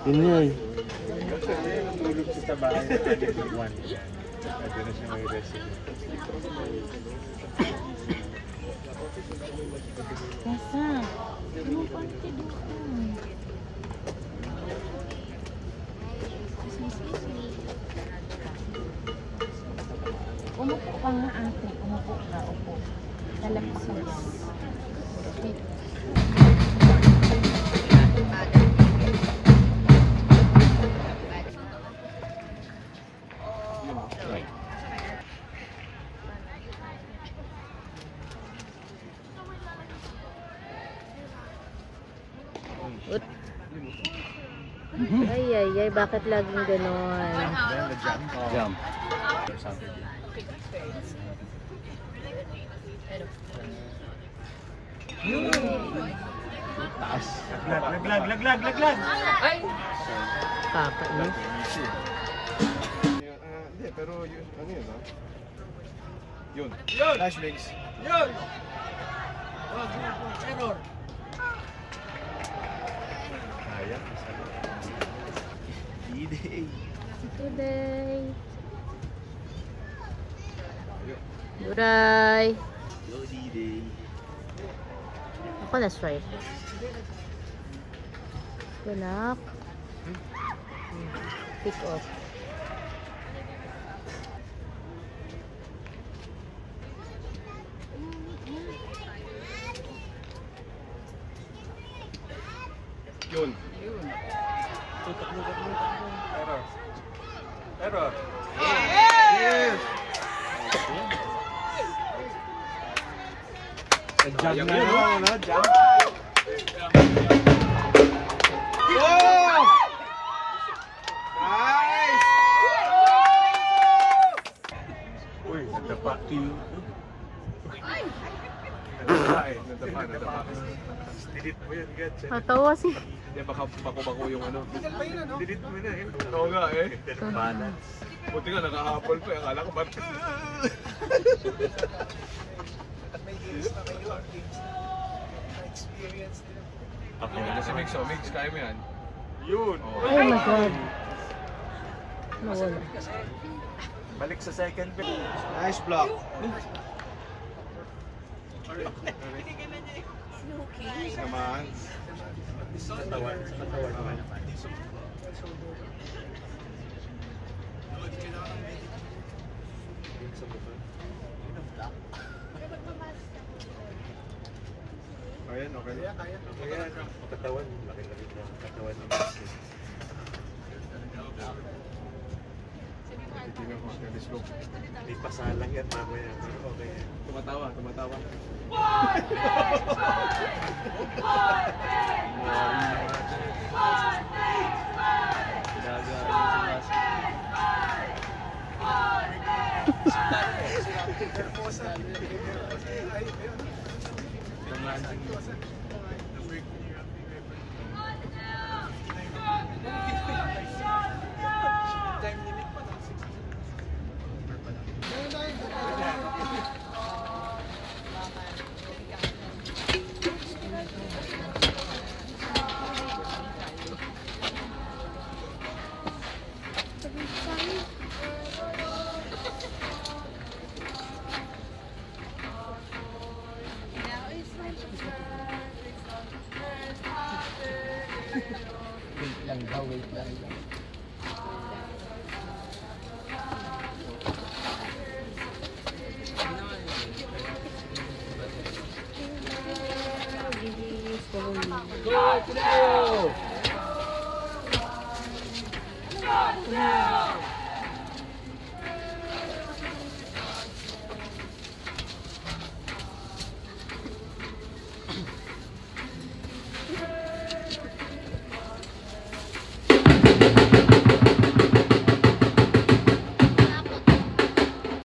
Yun nga eh. Kasi natulog siya sa bahay na kanil buwan. Ado na siya may resident. Nasa? Ano pa ang tidukan? Umupo ka nga ate. Umupo ka. Upo. Talapak mo yan. Wait. Ay, bakit laging ganon? Jump. Taas. Laglag! Kakainis. Hindi, pero yun, ano yun, ha? Yun. Nice mix. Kaya. D-Day. Today. Duray. Go D-Day. Ako na strike. Tulak. Pick off. Yun. Error. Yes! Jump na Yun, yun. ano? Jump. Oh! Nice! Uy, nadapa. Nadapa. Delete mo yan, Gats. Natawa si... Hindi, baka bako-bako yung ano. Delete mo na yun. Oo nga eh. Balance. Buti nga nakahapol pa. Akala ko ba? Ako Ano si Mix? Oh, Mix, kaya mo yan? Yun. Oh. Oh my God. Nawala. Balik sa second pick. Nice block. Naman. Katawan naman. Ayan, okay. Kaya katawan, laki-laki na katawan ng Messi. Titignan ko siya. Let's go. Hindi pasalang yan mamaya. Pero okay. Tumatawa. Wait lang. Go!